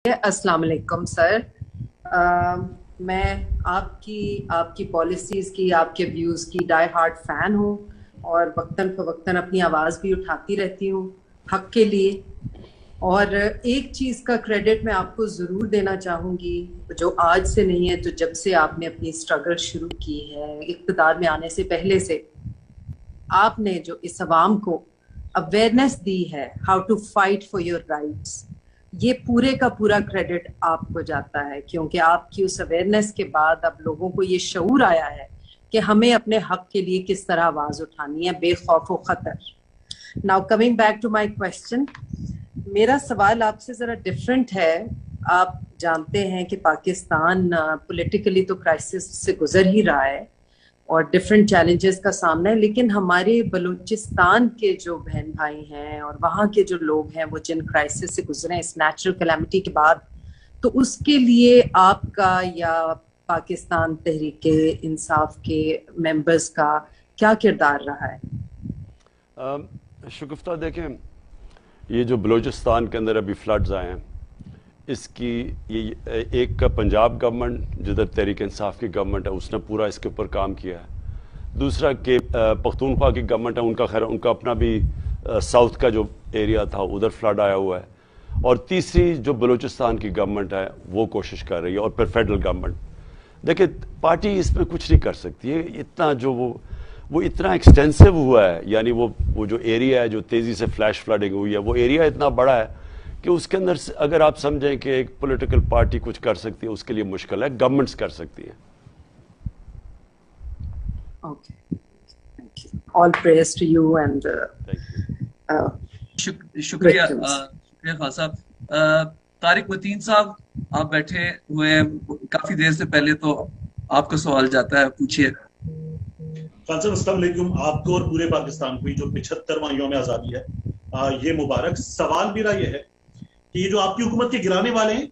السلام علیکم سر. میں آپ کی پالیسیز کی، آپ کے ویوز کی ڈائی ہارڈ فین ہوں اور وقتاً فوقتاً اپنی آواز بھی اٹھاتی رہتی ہوں حق کے لیے. اور ایک چیز کا کریڈٹ میں آپ کو ضرور دینا چاہوں گی، جو آج سے نہیں ہے، تو جب سے آپ نے اپنی اسٹرگل شروع کی ہے اقتدار میں آنے سے پہلے سے، آپ نے جو اس عوام کو اویئرنیس دی ہے how to fight for your rights, یہ پورے کا پورا کریڈٹ آپ کو جاتا ہے، کیونکہ آپ کی اس اویئرنیس کے بعد اب لوگوں کو یہ شعور آیا ہے کہ ہمیں اپنے حق کے لیے کس طرح آواز اٹھانی ہے بے خوف و خطر. Now coming back to my question, میرا سوال آپ سے ذرا ڈفرینٹ ہے. آپ جانتے ہیں کہ پاکستان پولیٹیکلی تو کرائسس سے گزر ہی رہا ہے اور ڈفرینٹ چیلنجز کا سامنا ہے، لیکن ہمارے بلوچستان کے جو بہن بھائی ہیں اور وہاں کے جو لوگ ہیں وہ جن کرائسس سے گزرے اس نیچرل کلیمٹی کے بعد، تو اس کے لیے آپ کا یا پاکستان تحریک انصاف کے ممبرز کا کیا کردار رہا ہے؟ شگفتہ دیکھیں، یہ جو بلوچستان کے اندر ابھی فلڈز آئے ہیں، اس کی یہ ایک کا پنجاب گورنمنٹ جدھر تحریک انصاف کی گورنمنٹ ہے، اس نے پورا اس کے اوپر کام کیا ہے. دوسرا کہ پختونخوا کی گورنمنٹ ہے، ان کا خیر ان کا اپنا بھی ساؤتھ کا جو ایریا تھا ادھر فلڈ آیا ہوا ہے. اور تیسری جو بلوچستان کی گورنمنٹ ہے وہ کوشش کر رہی ہے، اور پھر فیڈرل گورنمنٹ. دیکھیں پارٹی اس میں کچھ نہیں کر سکتی ہے. اتنا جو وہ اتنا ایکسٹینسو ہوا ہے، یعنی وہ جو ایریا ہے جو تیزی سے فلیش فلڈنگ ہوئی ہے، وہ ایریا اتنا بڑا ہے کہ اس کے اندر اگر آپ سمجھیں کہ ایک پولیٹیکل پارٹی کچھ کر سکتی ہے، اس کے لیے مشکل ہے. گورنمنٹس کر سکتی ہیں. All praise to you and شکریہ خان صاحب. طارق متین صاحب، آپ بیٹھے ہوئے ہیں کافی دیر سے، پہلے تو آپ کا سوال جاتا ہے، پوچھیے. خان صاحب السلام علیکم، آپ کو اور پورے پاکستان کو جو 75واں یوم آزادی ہے یہ مبارک. سوال میرا یہ ہے کہ یہ جو آپ کی حکومت کے گرانے والے ہیں،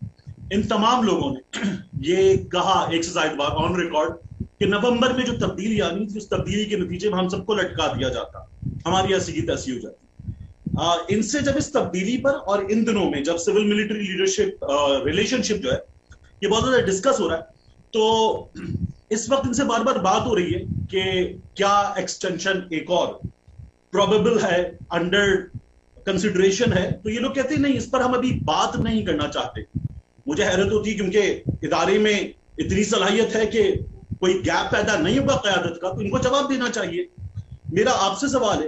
ان تمام لوگوں نے یہ کہا ایک سے زائد بار آن ریکارڈ کہ نومبر میں جو تبدیلی آنی تھی، اس تبدیلی کے نتیجے میں ہم سب کو لٹکا دیا جاتا، ہماری ایسی کی تیسی ہو جاتی. ان سے جب اس تبدیلی پر اور ان دنوں میں جب سول ملٹری لیڈرشپ ریلیشن شپ جو ہے یہ بہت زیادہ ڈسکس ہو رہا ہے، تو اس وقت ان سے بار بار بات ہو رہی ہے کہ کیا ایکسٹینشن ایک اور پروبیبل ہے، انڈر کنسیڈریشن ہے. تو یہ لوگ کہتے ہیں نہیں، اس پر ہم ابھی بات نہیں کرنا چاہتے. مجھے حیرت ہوتی ہے کیونکہ ادارے میں اتنی صلاحیت ہے کہ کوئی گیپ پیدا نہیں ہوگا قیادت کا، تو ان کو جواب دینا چاہیے. میرا آپ سے سوال ہے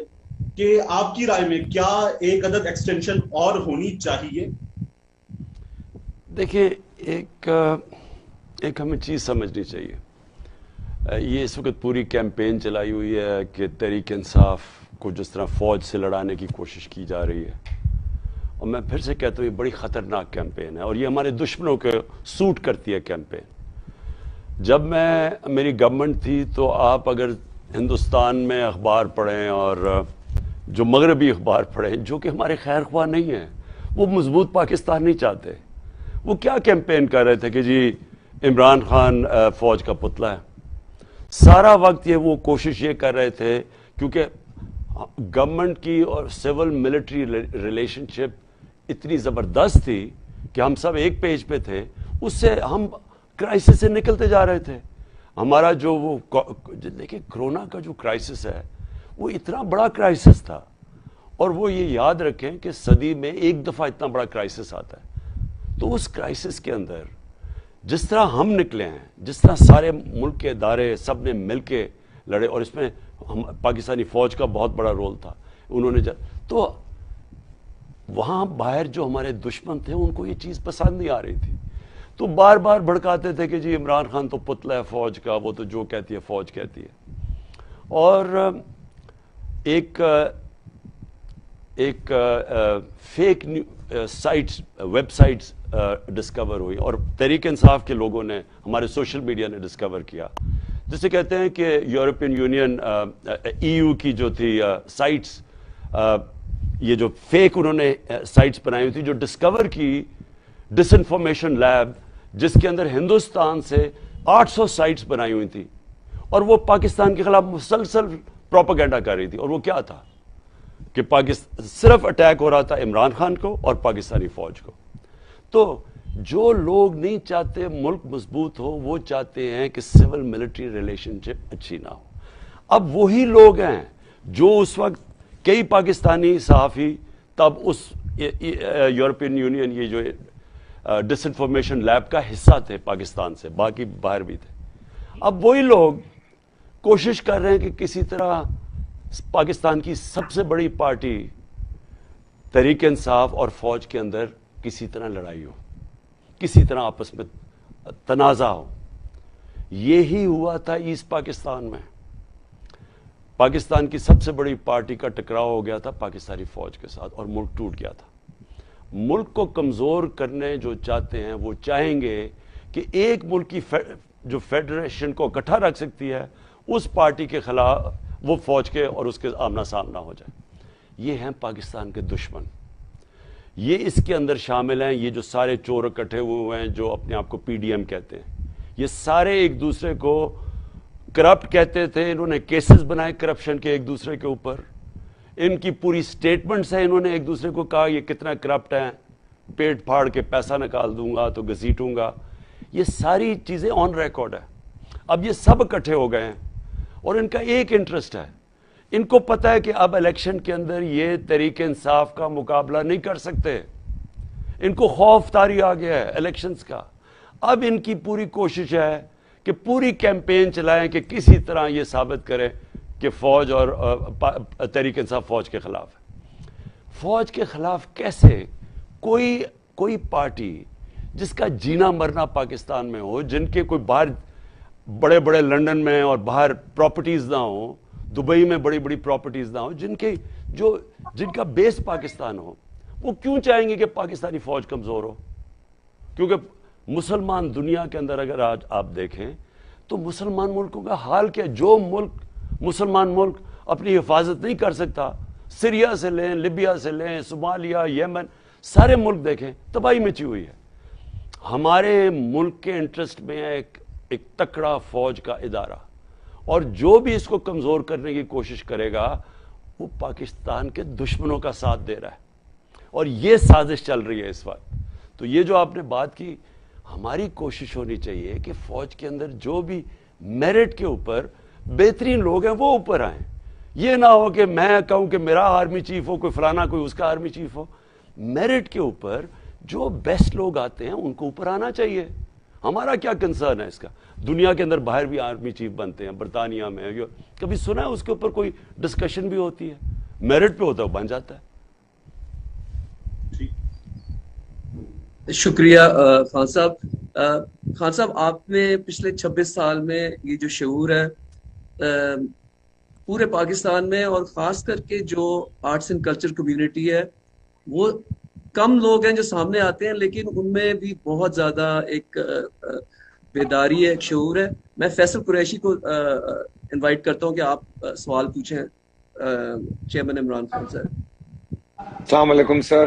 کہ آپ کی رائے میں کیا ایک عدد ایکسٹینشن اور ہونی چاہیے؟ دیکھیں ایک ہمیں چیز سمجھنی چاہیے. یہ اس وقت پوری کیمپین چلائی ہوئی ہے کہ تحریک انصاف کو جس طرح فوج سے لڑانے کی کوشش کی جا رہی ہے، اور میں پھر سے کہتا ہوں یہ بڑی خطرناک کیمپین ہے، اور یہ ہمارے دشمنوں کو سوٹ کرتی ہے کیمپین. جب میری گورنمنٹ تھی تو آپ اگر ہندوستان میں اخبار پڑھیں اور جو مغربی اخبار پڑھیں جو کہ ہمارے خیر خواہ نہیں ہیں، وہ مضبوط پاکستان نہیں چاہتے. وہ کیا کیمپین کر رہے تھے کہ جی عمران خان فوج کا پتلا ہے. سارا وقت وہ کوشش یہ کر رہے تھے، کیونکہ گورنمنٹ کی اور سول ملٹری ریلیشن شپ اتنی زبردست تھی کہ ہم سب ایک پیج پہ تھے. اس سے ہم کرائسس سے نکلتے جا رہے تھے. ہمارا جو دیکھیں کرونا کا جو کرائسس ہے وہ اتنا بڑا کرائسس تھا، اور وہ یہ یاد رکھیں کہ صدی میں ایک دفعہ اتنا بڑا کرائسس آتا ہے. تو اس کرائسس کے اندر جس طرح ہم نکلے ہیں، جس طرح سارے ملک کے ادارے سب نے مل کے لڑے، اور اس میں پاکستانی فوج کا بہت بڑا رول تھا. انہوں نے تو وہاں باہر جو ہمارے دشمن تھے ان کو یہ چیز پسند نہیں آ رہی تھی، تو بار بار بھڑکاتے تھے کہ جی عمران خان تو پتلا ہے فوج کا، وہ تو جو کہتی ہے فوج کہتی ہے. اور ایک fake sites, web sites discover ہوئی، اور تحریک انصاف کے لوگوں نے، ہمارے سوشل میڈیا نے ڈسکور کیا، جسے کہتے ہیں کہ یورپین یونین EU کی جو تھی سائٹس، یہ جو فیک انہوں نے سائٹس بنائی ہوئی تھی، جو ڈسکور کی ڈس انفارمیشن لیب، جس کے اندر ہندوستان سے 800 سائٹس بنائی ہوئی تھی، اور وہ پاکستان کے خلاف مسلسل پروپیگنڈا کر رہی تھی. اور وہ کیا تھا کہ صرف اٹیک ہو رہا تھا عمران خان کو اور پاکستانی فوج کو. تو جو لوگ نہیں چاہتے ملک مضبوط ہو وہ چاہتے ہیں کہ سول ملٹری ریلیشن شپ اچھی نہ ہو. اب وہی لوگ ہیں جو اس وقت کئی پاکستانی صحافی تب اس یورپین یونین یہ جو ڈس انفارمیشن لیب کا حصہ تھے پاکستان سے، باقی باہر بھی تھے، اب وہی لوگ کوشش کر رہے ہیں کہ کسی طرح پاکستان کی سب سے بڑی پارٹی تحریک انصاف اور فوج کے اندر کسی طرح لڑائی ہو، کسی طرح آپس میں تنازع ہو. یہی ہوا تھا ایسٹ پاکستان میں. پاکستان کی سب سے بڑی پارٹی کا ٹکراؤ ہو گیا تھا پاکستانی فوج کے ساتھ اور ملک ٹوٹ گیا تھا. ملک کو کمزور کرنے جو چاہتے ہیں وہ چاہیں گے کہ ایک ملک کی جو فیڈریشن کو اکٹھا رکھ سکتی ہے اس پارٹی کے خلاف وہ فوج کے اور اس کے آمنا سامنا ہو جائے. یہ ہیں پاکستان کے دشمن. یہ اس کے اندر شامل ہیں یہ جو سارے چور اکٹھے ہوئے ہیں جو اپنے آپ کو پی ڈی ایم کہتے ہیں. یہ سارے ایک دوسرے کو کرپٹ کہتے تھے. انہوں نے کیسز بنائے کرپشن کے ایک دوسرے کے اوپر. ان کی پوری سٹیٹمنٹس ہیں. انہوں نے ایک دوسرے کو کہا یہ کتنا کرپٹ ہیں، پیٹ پھاڑ کے پیسہ نکال دوں گا تو گھسیٹوں گا. یہ ساری چیزیں آن ریکارڈ ہے. اب یہ سب اکٹھے ہو گئے ہیں اور ان کا ایک انٹرسٹ ہے. ان کو پتہ ہے کہ اب الیکشن کے اندر یہ تحریک انصاف کا مقابلہ نہیں کر سکتے. ان کو خوف طاری آ گیا ہے الیکشنز کا. اب ان کی پوری کوشش ہے کہ پوری کیمپین چلائیں کہ کسی طرح یہ ثابت کریں کہ فوج اور تحریک انصاف فوج کے خلاف ہے. فوج کے خلاف کیسے؟ کوئی پارٹی جس کا جینا مرنا پاکستان میں ہو، جن کے کوئی باہر بڑے بڑے لنڈن میں اور باہر پراپرٹیز نہ ہوں، دبئی میں بڑی بڑی پراپرٹیز نہ ہوں، جن کا بیس پاکستان ہو، وہ کیوں چاہیں گے کہ پاکستانی فوج کمزور ہو؟ کیونکہ مسلمان دنیا کے اندر اگر آج آپ دیکھیں تو مسلمان ملکوں کا حال کیا؟ جو مسلمان ملک اپنی حفاظت نہیں کر سکتا، سیریا سے لیں، لیبیا سے لیں، صومالیہ، یمن، سارے ملک دیکھیں تباہی مچی ہوئی ہے. ہمارے ملک کے انٹرسٹ میں ہے ایک تکڑا فوج کا ادارہ، اور جو بھی اس کو کمزور کرنے کی کوشش کرے گا وہ پاکستان کے دشمنوں کا ساتھ دے رہا ہے، اور یہ سازش چل رہی ہے اس وقت. تو یہ جو آپ نے بات کی، ہماری کوشش ہونی چاہیے کہ فوج کے اندر جو بھی میرٹ کے اوپر بہترین لوگ ہیں وہ اوپر آئیں. یہ نہ ہو کہ میں کہوں کہ میرا آرمی چیف ہو، کوئی فلانا کوئی اس کا آرمی چیف ہو. میرٹ کے اوپر جو بیسٹ لوگ آتے ہیں ان کو اوپر آنا چاہیے. ہمارا کیا کنسرن ہے اس کا؟ دنیا کے اندر باہر بھی آرمی چیف بنتے ہیں، برطانیہ میں کبھی سنا ہے اس کے اوپر کوئی ڈسکشن بھی ہوتی ہے؟ میرٹ پہ ہوتا ہے وہ بن جاتا ہے. شکریہ خان صاحب. خان صاحب، آپ نے پچھلے 26 سال میں یہ جو شعور ہے پورے پاکستان میں، اور خاص کر کے جو آرٹس اینڈ کلچر کمیونٹی ہے، وہ کم لوگ ہیں جو سامنے آتے ہیں، لیکن ان میں بھی بہت زیادہ ایک بیداری ہے، ایک شعور ہے. میں فیصل قریشی کو انوائٹ کرتا ہوں کہ آپ سوال پوچھیں چیئرمین عمران خان صاحب. السلام علیکم سر.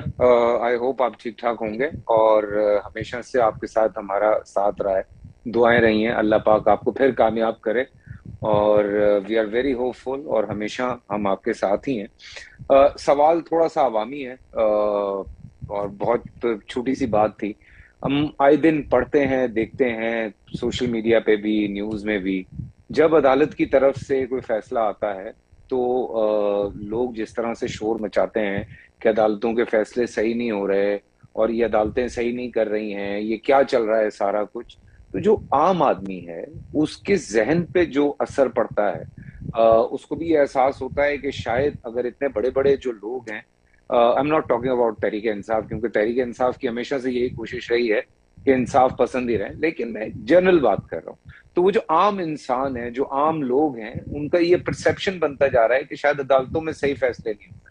آئی ہوپ آپ ٹھیک ٹھاک ہوں گے، اور ہمیشہ سے آپ کے ساتھ ہمارا ساتھ رہا ہے. دعائیں رہی ہیں، اللہ پاک آپ کو پھر کامیاب کرے، اور وی آر ویری ہوپ فل، اور ہمیشہ ہم آپ کے ساتھ ہی ہیں. سوال تھوڑا سا عوامی ہے اور بہت چھوٹی سی بات تھی. ہم آئے دن پڑھتے ہیں، دیکھتے ہیں سوشل میڈیا پہ بھی، نیوز میں بھی، جب عدالت کی طرف سے کوئی فیصلہ آتا ہے تو لوگ جس طرح سے شور مچاتے ہیں کہ عدالتوں کے فیصلے صحیح نہیں ہو رہے اور یہ عدالتیں صحیح نہیں کر رہی ہیں، یہ کیا چل رہا ہے سارا کچھ. تو جو عام آدمی ہے اس کے ذہن پہ جو اثر پڑتا ہے، اس کو بھی یہ احساس ہوتا ہے کہ شاید اگر اتنے بڑے بڑے جو لوگ ہیں، I am not talking about Tehreek Insaf, کیونکہ تحریک انصاف کی ہمیشہ سے یہی کوشش رہی ہے کہ انصاف پسند ہی رہے، لیکن میں جنرل بات کر رہا ہوں. تو وہ جو عام انسان ہیں، جو عام لوگ ہیں، ان کا یہ پرسیپشن بنتا جا رہا ہے کہ شاید عدالتوں میں صحیح فیصلے نہیں ہوتے.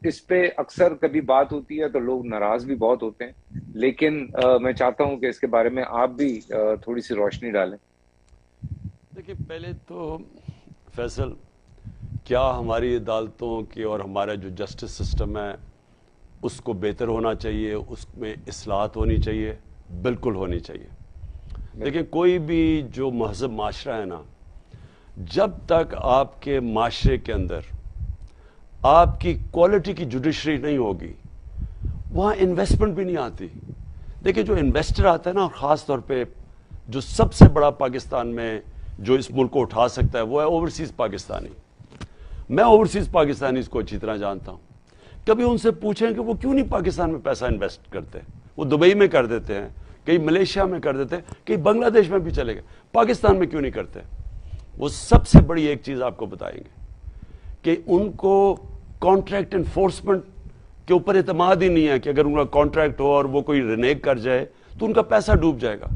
اس پہ اکثر کبھی بات ہوتی ہے تو لوگ ناراض بھی بہت ہوتے ہیں، لیکن میں چاہتا ہوں کہ اس کے بارے میں آپ بھی تھوڑی سی روشنی ڈالیں. دیکھیں، پہلے تو فیصل، کیا ہماری عدالتوں کی اور ہمارا جو جسٹس سسٹم ہے اس کو بہتر ہونا چاہیے، اس میں اصلاحات ہونی چاہیے؟ بالکل ہونی چاہیے. دیکھیں، کوئی بھی جو مہذب معاشرہ ہے نا، جب تک آپ کے معاشرے کے اندر آپ کی کوالٹی کی جوڈیشری نہیں ہوگی، وہاں انویسٹمنٹ بھی نہیں آتی. دیکھیں جو انویسٹر آتا ہے نا، اور خاص طور پہ جو سب سے بڑا پاکستان میں جو اس ملک کو اٹھا سکتا ہے وہ ہے اوورسیز پاکستانی. میں اوورسیز پاکستانیز کو اچھی طرح جانتا ہوں. کبھی ان سے پوچھیں کہ وہ کیوں نہیں پاکستان میں پیسہ انویسٹ کرتے. وہ دبئی میں کر دیتے ہیں، کئی ملیشیا میں کر دیتے ہیں، کئی بنگلہ دیش میں بھی چلے گئے، پاکستان میں کیوں نہیں کرتے؟ وہ سب سے بڑی ایک چیز آپ کو بتائیں گے کہ ان کو کانٹریکٹ انفورسمنٹ کے اوپر اعتماد ہی نہیں ہے کہ اگر ان کا کانٹریکٹ ہو اور وہ کوئی رینیگ کر جائے تو ان کا پیسہ ڈوب جائے گا.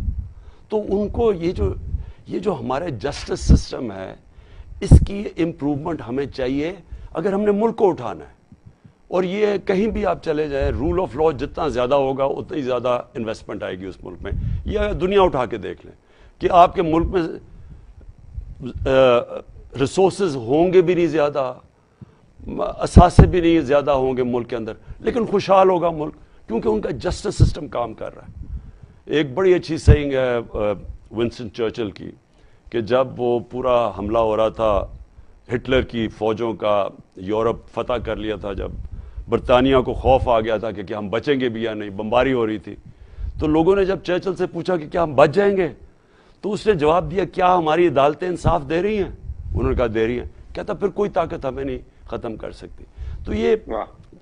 تو ان کو یہ جو ہمارے جسٹس سسٹم ہے اس کی امپروومنٹ ہمیں چاہیے اگر ہم نے ملک کو اٹھانا ہے. اور یہ کہیں بھی آپ چلے جائیں، رول آف لا جتنا زیادہ ہوگا اتنی زیادہ انویسٹمنٹ آئے گی اس ملک میں. یہ دنیا اٹھا کے دیکھ لیں کہ آپ کے ملک میں ریسورسز ہوں گے بھی نہیں زیادہ، اثاثے بھی نہیں زیادہ ہوں گے ملک کے اندر، لیکن خوشحال ہوگا ملک کیونکہ ان کا جسٹس سسٹم کام کر رہا ہے. ایک بڑی اچھی سیئنگ ہے ونسٹن چرچل کی کہ جب وہ پورا حملہ ہو رہا تھا ہٹلر کی فوجوں کا، یورپ فتح کر لیا تھا، جب برطانیہ کو خوف آ گیا تھا کہ کیا ہم بچیں گے بھی یا نہیں، بمباری ہو رہی تھی، تو لوگوں نے جب چرچل سے پوچھا کہ کیا ہم بچ جائیں گے تو اس نے جواب دیا کیا ہماری عدالتیں انصاف دے رہی ہیں؟ انہوں نے کہا دے رہی ہیں. کہتا پھر کوئی طاقت ہمیں نہیں ختم کر سکتی. تو یہ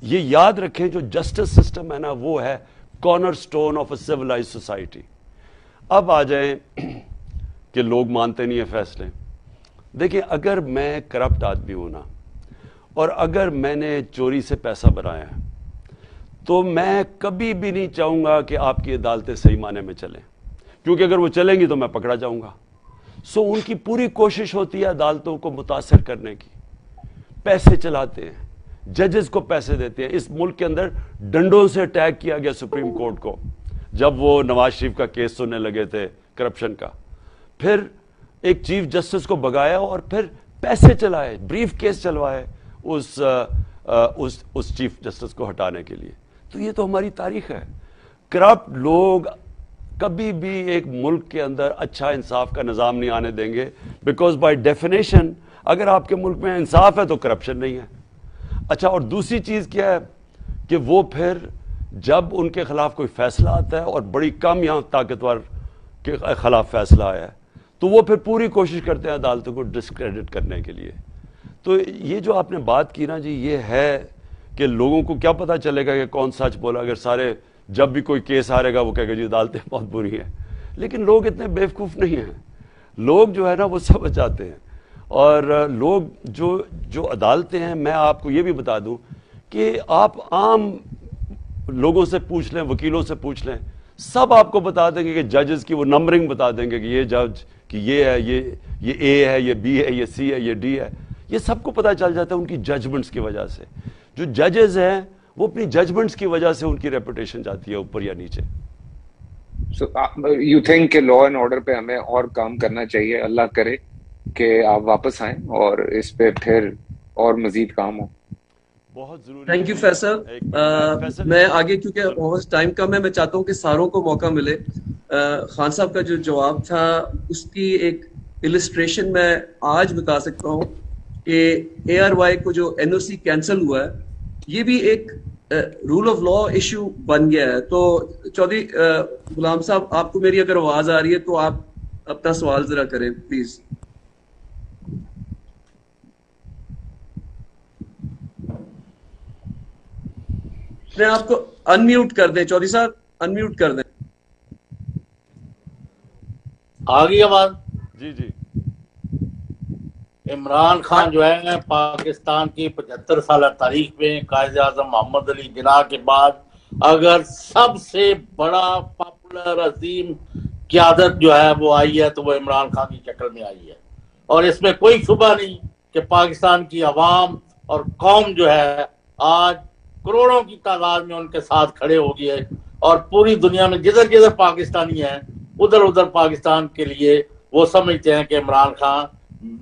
یاد رکھیں جو جسٹس سسٹم ہے نا وہ ہے corner stone of a civilised society. اب آ جائیں کہ لوگ مانتے نہیں ہیں فیصلے. دیکھیں اگر میں کرپٹ آدمی ہوں نا اور اگر میں نے چوری سے پیسہ بنایا ہے تو میں کبھی بھی نہیں چاہوں گا کہ آپ کی عدالتیں صحیح معنی میں چلیں، کیونکہ اگر وہ چلیں گی تو میں پکڑا جاؤں گا. ان کی پوری کوشش ہوتی ہے عدالتوں کو متاثر کرنے کی، پیسے چلاتے ہیں، ججز کو پیسے دیتے ہیں. اس ملک کے اندر ڈنڈوں سے اٹیک کیا گیا سپریم کورٹ کو جب وہ نواز شریف کا کیس سننے لگے تھے کرپشن کا. پھر ایک چیف جسٹس کو بگایا اور پھر پیسے چلائے، بریف کیس چلوائے اس چیف جسٹس کو ہٹانے کے لیے. تو یہ تو ہماری تاریخ ہے. کرپٹ لوگ کبھی بھی ایک ملک کے اندر اچھا انصاف کا نظام نہیں آنے دیں گے، بیکاز بائی ڈیفینیشن اگر آپ کے ملک میں انصاف ہے تو کرپشن نہیں ہے. اچھا، اور دوسری چیز کیا ہے کہ وہ پھر جب ان کے خلاف کوئی فیصلہ آتا ہے اور بڑی کم یہاں طاقتور کے خلاف فیصلہ آیا ہے تو وہ پھر پوری کوشش کرتے ہیں عدالتوں کو ڈسکریڈٹ کرنے کے لیے. تو یہ جو آپ نے بات کی نا جی، یہ ہے کہ لوگوں کو کیا پتہ چلے گا کہ کون سچ بولا. اگر سارے جب بھی کوئی کیس آ رہے گا وہ کہے گا جی عدالتیں بہت بری ہیں. لیکن لوگ اتنے بیوقوف نہیں ہیں، لوگ جو ہے نا وہ سمجھ جاتے ہیں. اور لوگ جو عدالتیں ہیں، میں آپ کو یہ بھی بتا دوں کہ آپ عام لوگوں سے پوچھ لیں، وکیلوں سے پوچھ لیں، سب آپ کو بتا دیں گے کہ ججز کی وہ نمبرنگ بتا دیں گے کہ یہ جج کہ یہ ہے، یہ اے ہے، یہ بی ہے، یہ سی ہے، یہ ڈی ہے. یہ سب کو پتہ چل جاتا ہے ان کی ججمنٹس کی وجہ سے. جو ججز ہیں وہ اپنی ججمنٹس کی وجہ سے ان کی ریپوٹیشن جاتی ہے اوپر یا نیچے. So, you think کہ لا اینڈ آرڈر پہ ہمیں اور کام کرنا چاہیے؟ اللہ کرے کہ آپ واپس آئیں اور اس پہ پھر اور مزید کام ہو. بہت ضروری. Thank you Faisal. میں آگے کیونکہ ٹائم کم ہے، میں چاہتا ہوں کہ ساروں کو موقع ملے. خان صاحب کا جو جواب تھا اس کی ایک السٹریشن میں آج بتا سکتا ہوں کہ اے آر وائی کو جو این او سی کینسل ہوا ہے یہ بھی ایک رول آف لا ایشو بن گیا ہے. تو چودھری غلام صاحب، آپ کو میری اگر آواز آ رہی ہے تو آپ اپنا سوال ذرا کریں پلیز. میں آپ کو انمیوٹ کر دیں، چودھری صاحب انمیوٹ کر دیں. آگئی آواز؟ جی جی. عمران خان جو ہے پاکستان کی 75 سالہ تاریخ میں قائد اعظم محمد علی جناح کے بعد اگر سب سے بڑا پاپولر عظیم قیادت جو ہے وہ آئی ہے تو وہ عمران خان کی شکل میں آئی ہے. اور اس میں کوئی شبہ نہیں کہ پاکستان کی عوام اور قوم جو ہے آج کروڑوں کی تعداد میں ان کے ساتھ کھڑے ہو گئی ہے. اور پوری دنیا میں جدھر جدھر پاکستانی ہیں ادھر ادھر پاکستان کے لیے وہ سمجھتے ہیں کہ عمران خان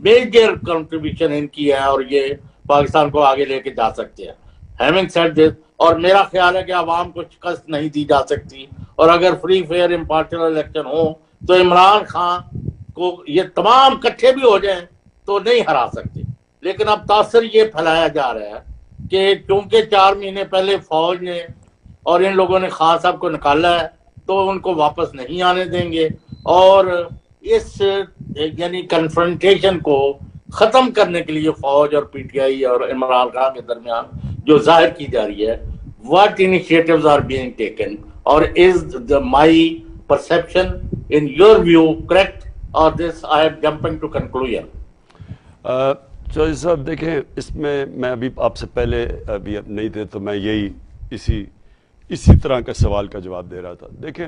میجر کنٹریبیوشن ان کی ہے اور یہ پاکستان کو آگے لے کے جا سکتے ہیں. ہیونگ سیڈ دس، اور میرا خیال ہے کہ عوام کو شکست نہیں دی جا سکتی، اور اگر فری فیئر امپارشل الیکشن ہو تو عمران خان کو یہ تمام کٹھے بھی ہو جائیں تو نہیں ہرا سکتے. لیکن اب تاثر یہ پھیلایا جا رہا ہے کہ چونکہ 4 مہینے پہلے فوج نے اور ان لوگوں نے خان صاحب کو نکالا ہے تو ان کو واپس نہیں آنے دیں گے. اور اس یعنی کنفرنٹیشن کو ختم کرنے کے لیے فوج اور پی ٹی آئی اور عمران خان کے درمیان جو ظاہر کی جا رہی ہے, what initiatives are being taken, or is my perception in your view correct, or this I am jumping to conclusion? Chaudhry صاحب دیکھیں, اس میں ابھی آپ سے پہلے ابھی نہیں تھے تو میں یہی اسی طرح کا سوال کا جواب دے رہا تھا. دیکھیں,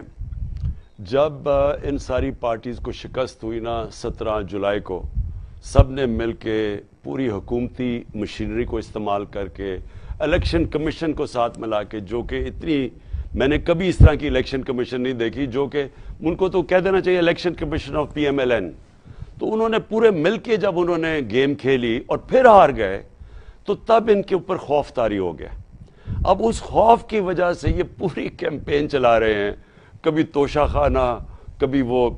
جب ان ساری پارٹیز کو شکست ہوئی نا 17 جولائی کو, سب نے مل کے پوری حکومتی مشینری کو استعمال کر کے الیکشن کمیشن کو ساتھ ملا کے, جو کہ اتنی میں نے کبھی اس طرح کی الیکشن کمیشن نہیں دیکھی, جو کہ ان کو تو کہہ دینا چاہیے election commission of P M L N. تو انہوں نے پورے مل کے جب انہوں نے گیم کھیلی اور پھر ہار گئے تو تب ان کے اوپر خوف طاری ہو گیا. اب اس خوف کی وجہ سے یہ پوری کیمپین چلا رہے ہیں, کبھی توشہ خانہ, کبھی وہ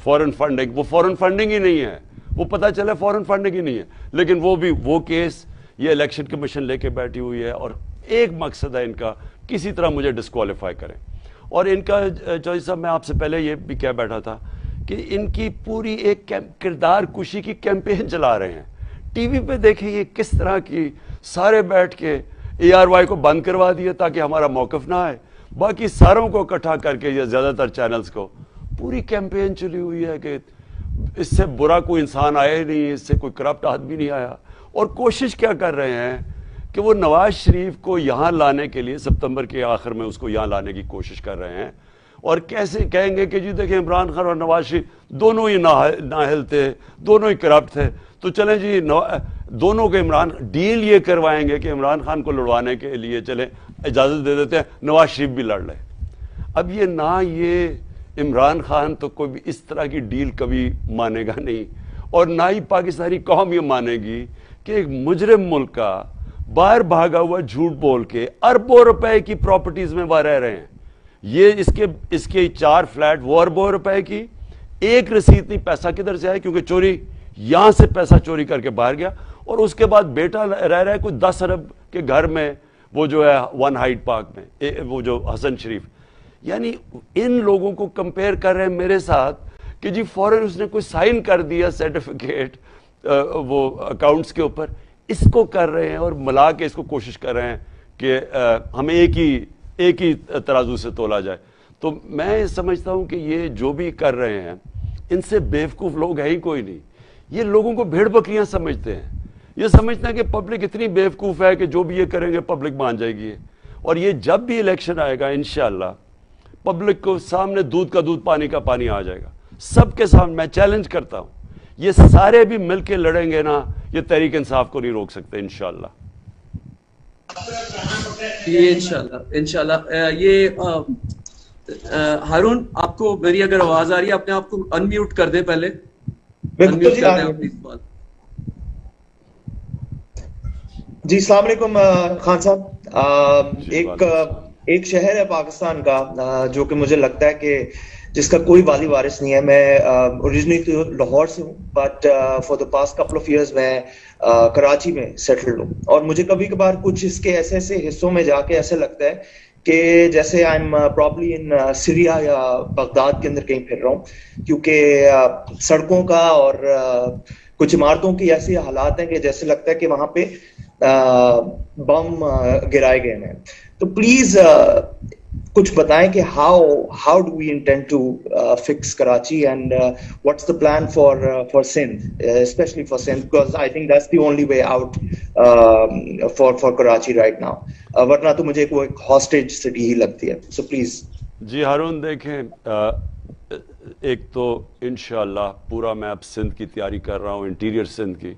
فورن فنڈنگ. وہ فورن فنڈنگ ہی نہیں ہے, وہ پتہ چلا فورن فنڈنگ ہی نہیں ہے, لیکن وہ کیس یہ الیکشن کمیشن لے کے بیٹھی ہوئی ہے, اور ایک مقصد ہے ان کا, کسی طرح مجھے ڈسکوالیفائی کریں. اور ان کا چوہدری صاحب, میں آپ سے پہلے یہ بھی کہہ بیٹھا تھا کہ ان کی پوری ایک کردار کشی کی کیمپین چلا رہے ہیں. ٹی وی پہ دیکھیں یہ کس طرح کی, سارے بیٹھ کے اے آر وائی کو بند کروا دیا تاکہ ہمارا موقف نہ آئے, باقی ساروں کو اکٹھا کر کے, یا زیادہ تر چینلز کو, پوری کیمپین چلی ہوئی ہے کہ اس سے برا کوئی انسان آیا ہی نہیں, اس سے کوئی کرپٹ آدمی نہیں آیا. اور کوشش کیا کر رہے ہیں کہ وہ نواز شریف کو یہاں لانے کے لیے, سپتمبر کے آخر میں اس کو یہاں لانے کی کوشش کر رہے ہیں. اور کیسے کہیں گے کہ جی دیکھیں عمران خان اور نواز شریف دونوں ہی نااہل تھے, دونوں ہی کرپٹ تھے, تو چلیں جی دونوں کے عمران ڈیل یہ کروائیں گے کہ عمران خان کو لڑوانے کے لیے چلیں اجازت دے دیتے ہیں, نواز شریف بھی لڑ لے. اب یہ یہ عمران خان تو کوئی بھی اس طرح کی ڈیل کبھی مانے گا نہیں, اور نہ ہی پاکستانی قوم یہ مانے گی کہ ایک مجرم ملک کا باہر بھاگا ہوا جھوٹ بول کے اربوں روپے کی پراپرٹیز میں وہ رہ رہے ہیں. یہ اس کے 4 فلیٹ وہ اربوں روپے کی, ایک رسید نہیں, پیسہ کدھر سے آئے, کیونکہ چوری یہاں سے پیسہ چوری کر کے باہر گیا, اور اس کے بعد بیٹا رہ رہا ہے کوئی 10 ارب کے گھر میں, وہ جو ہے 1 ہائیڈ پارک میں, وہ جو حسن شریف. یعنی ان لوگوں کو کمپیئر کر رہے ہیں میرے ساتھ کہ جی فوراً اس نے کوئی سائن کر دیا سرٹیفکیٹ وہ اکاؤنٹس کے اوپر, اس کو کر رہے ہیں اور ملا کے اس کو کوشش کر رہے ہیں کہ ہمیں ایک ہی ترازو سے تولا جائے. تو میں سمجھتا ہوں کہ یہ جو بھی کر رہے ہیں ان سے بیوقوف لوگ ہیں ہی کوئی نہیں. یہ لوگوں کو بھیڑ بکریاں سمجھتے ہیں, یہ سمجھتے ہیں کہ پبلک اتنی بیوقوف ہے کہ جو بھی یہ کریں گے پبلک مان جائے گی. اور یہ جب بھی الیکشن آئے گا انشاءاللہ پبلک کو سامنے دودھ کا دودھ پانی کا پانی آ جائے گا, سب کے سامنے. میں چیلنج کرتا ہوں, یہ سارے بھی مل کے لڑیں گے نا, یہ تحریک انصاف کو نہیں روک سکتے انشاءاللہ. یہ انشاءاللہ یہ ہارون, آپ کو میری اگر آواز آ رہی ہے اپنے آپ کو انمیوٹ کر دیں پہلے. جی السلام علیکم خان صاحب. ایک شہر ہے پاکستان کا جو کہ مجھے لگتا ہے کہ جس کا کوئی والی وارث نہیں ہے. میں اوریجنلی تو لاہور سے ہوں, but for the past couple of years میں کراچی میں سیٹلڈ ہوں, اور مجھے کبھی کبھار کچھ اس کے ایسے حصوں میں جا کے ایسے لگتا ہے کہ جیسے I am probably in Syria یا بغداد کے اندر کہیں پھر رہا ہوں, کیونکہ سڑکوں کا اور کچھ عمارتوں کی ایسے حالات ہیں کہ جیسے لگتا ہے کہ وہاں پہ بم گرائے گئے ہیں. تو پلیز کچھ بتائیں کہ how do we intend to fix Karachi, and what's the plan for Sindh, especially for Sindh, because I think that's the only way out for Karachi right now. ورنہ تو مجھے کوئی hostage city ہی لگتی ہے. So please. جی ہارون دیکھیں, ایک تو انشاءاللہ پورا میں اب سندھ کی تیاری کر رہا ہوں, انٹیریئر سندھ کی,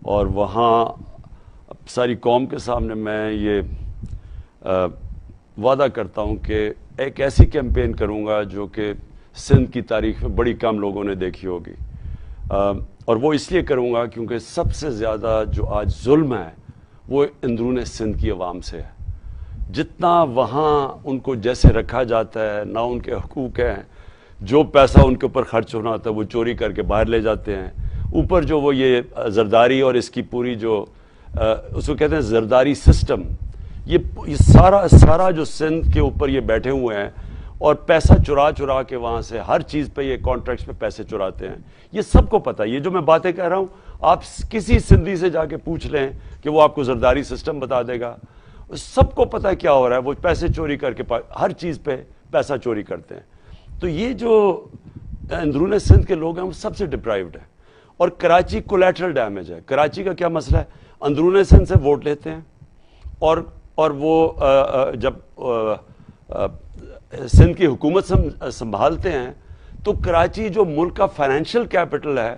اور وہاں ساری قوم کے سامنے میں یہ وعدہ کرتا ہوں کہ ایک ایسی کیمپین کروں گا جو کہ سندھ کی تاریخ میں بڑی کم لوگوں نے دیکھی ہوگی. اور وہ اس لیے کروں گا کیونکہ سب سے زیادہ جو آج ظلم ہے وہ اندرون سندھ کی عوام سے ہے. جتنا وہاں ان کو جیسے رکھا جاتا ہے, نہ ان کے حقوق ہیں, جو پیسہ ان کے اوپر خرچ ہونا ہوتا ہے وہ چوری کر کے باہر لے جاتے ہیں. اوپر جو وہ یہ زرداری اور اس کی پوری جو اس کو کہتے ہیں زرداری سسٹم, یہ سارا جو سندھ کے اوپر یہ بیٹھے ہوئے ہیں اور پیسہ چرا کے وہاں سے ہر چیز پہ یہ کانٹریکٹس پہ پیسے چراتے ہیں، یہ سب کو پتہ ہے۔ یہ جو میں باتیں کہہ رہا ہوں، آپ کسی سندھی سے جا کے پوچھ لیں کہ وہ آپ کو زرداری سسٹم بتا دے گا، سب کو پتہ ہے کیا ہو رہا ہے۔ وہ پیسے چوری کر کے ہر چیز پہ پیسہ چوری کرتے ہیں۔ تو یہ جو اندرون سندھ کے لوگ ہیں وہ سب سے ڈپرائیوڈ ہیں۔ اور کراچی کولیٹرل ڈیمیج ہے۔ کراچی کا کیا مسئلہ ہے؟ اندرون سندھ سے ووٹ لیتے ہیں اور وہ جب سندھ کی حکومت سنبھالتے ہیں تو کراچی جو ملک کا فائنینشیل کیپٹل ہے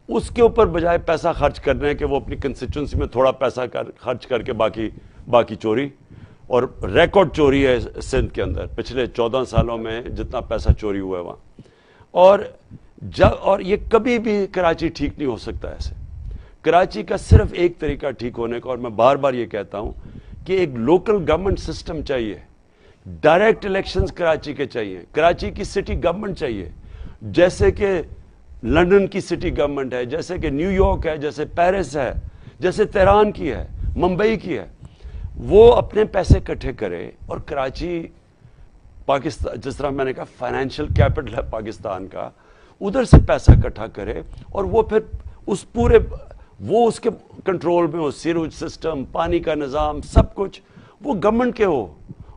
اس کے اوپر بجائے پیسہ خرچ کرنے کہ وہ اپنی کنسٹیٹوئنسی میں تھوڑا پیسہ خرچ کر کے باقی چوری، اور ریکارڈ چوری ہے سندھ کے اندر پچھلے 14 سالوں میں جتنا پیسہ چوری ہوا ہے وہاں۔ اور یہ کبھی بھی کراچی ٹھیک نہیں ہو سکتا ایسے۔ کراچی کا صرف ایک طریقہ ٹھیک ہونے کا، اور میں بار بار یہ کہتا ہوں کہ ایک لوکل گورنمنٹ سسٹم چاہیے، ڈائریکٹ الیکشنز کراچی کے چاہیے، کراچی کی سٹی گورنمنٹ چاہیے، جیسے کہ لندن کی سٹی گورنمنٹ ہے، جیسے کہ نیو یارک ہے، جیسے پیرس ہے، جیسے تہران کی ہے، ممبئی کی ہے۔ وہ اپنے پیسے اکٹھے کرے اور کراچی پاکستان، جس طرح میں نے کہا فائنینشیل کیپٹل ہے پاکستان کا، ادھر سے پیسہ اکٹھا کرے اور وہ پھر اس کے کنٹرول میں ہو، سیروج سسٹم، پانی کا نظام، سب کچھ وہ گورنمنٹ کے ہو۔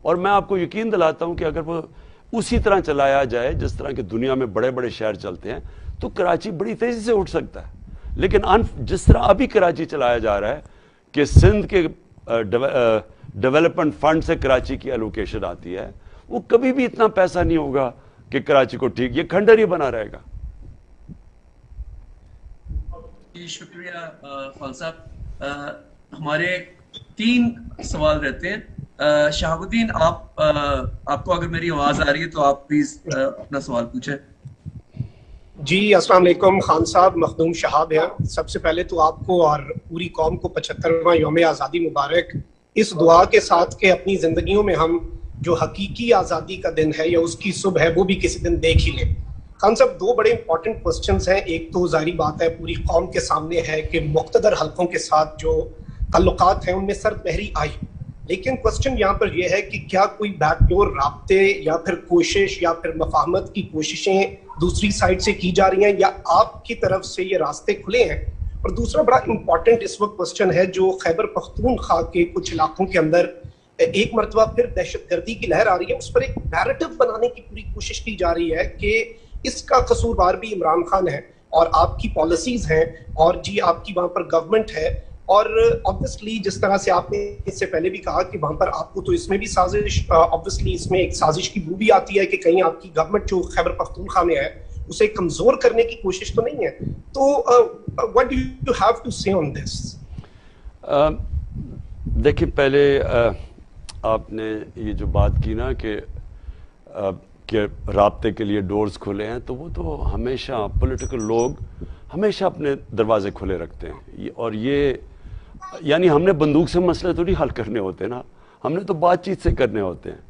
اور میں آپ کو یقین دلاتا ہوں کہ اگر وہ اسی طرح چلایا جائے جس طرح کہ دنیا میں بڑے بڑے شہر چلتے ہیں تو کراچی بڑی تیزی سے اٹھ سکتا ہے۔ لیکن جس طرح ابھی کراچی چلایا جا رہا ہے کہ سندھ کے ڈیولپمنٹ فنڈ سے کراچی کی الوکیشن آتی ہے، وہ کبھی بھی اتنا پیسہ نہیں ہوگا کہ کراچی کو ٹھیک، یہ کھنڈر ہی بنا رہے گا۔ شکریہ خان صاحب۔ ہمارے 3 سوال رہتے ہیں۔ شہاب الدین، آپ کو اگر میری آواز آ رہی ہے تو آپ پلیز اپنا سوال پوچھیں۔ جی السلام علیکم خان صاحب، مخدوم شہاب ہے۔ سب سے پہلے تو آپ کو اور پوری قوم کو 75واں یوم آزادی مبارک، اس دعا کے ساتھ کہ اپنی زندگیوں میں ہم جو حقیقی آزادی کا دن ہے یا اس کی صبح ہے وہ بھی کسی دن دیکھ ہی لیں۔ خان صاحب، 2 بڑے امپورٹنٹ کوسچنز ہیں۔ ایک تو ظاہری بات ہے پوری قوم کے سامنے ہے کہ مقتدر حلقوں کے ساتھ جو تعلقات ہیں ان میں سرد پہری آئی، لیکن کوسچن یہاں پر یہ ہے کہ کیا کوئی بیک ڈور رابطے یا پھر کوشش یا پھر مفاہمت کی کوششیں دوسری سائڈ سے کی جا رہی ہیں یا آپ کی طرف سے یہ راستے کھلے ہیں؟ اور دوسرا بڑا امپورٹنٹ اس وقت کوسچن ہے جو خیبر پختونخوا کے کچھ علاقوں کے اندر ایک مرتبہ پھر دہشت گردی کی لہر آ رہی ہے، اس پر ایک نیریٹو بنانے کی پوری کوشش کی جا رہی ہے کہ اس کا قصوروار بھی عمران خان ہے اور آپ کی پالیسیز ہیں اور جی آپ کی وہاں پر گورنمنٹ ہے، اور obviously جس طرح سے آپ نے اس سے پہلے بھی کہا کہ وہاں پر آپ کو تو اس میں بھی سازش، obviously اس میں ایک سازش کی بو بھی آتی ہے کہ کہیں آپ کی گورنمنٹ جو خیبر پختونخوا میں ہے اسے کمزور کرنے کی کوشش تو نہیں ہے۔ تو what do you have to say on this؟ دیکھیں، پہلے آپ نے یہ جو بات کی نا کہ رابطے کے لیے ڈورز کھلے ہیں، تو وہ تو ہمیشہ پولیٹیکل لوگ ہمیشہ اپنے دروازے کھلے رکھتے ہیں، اور یہ یعنی ہم نے بندوق سے مسئلے تو نہیں حل کرنے ہوتے نا، ہم نے تو بات چیت سے کرنے ہوتے ہیں،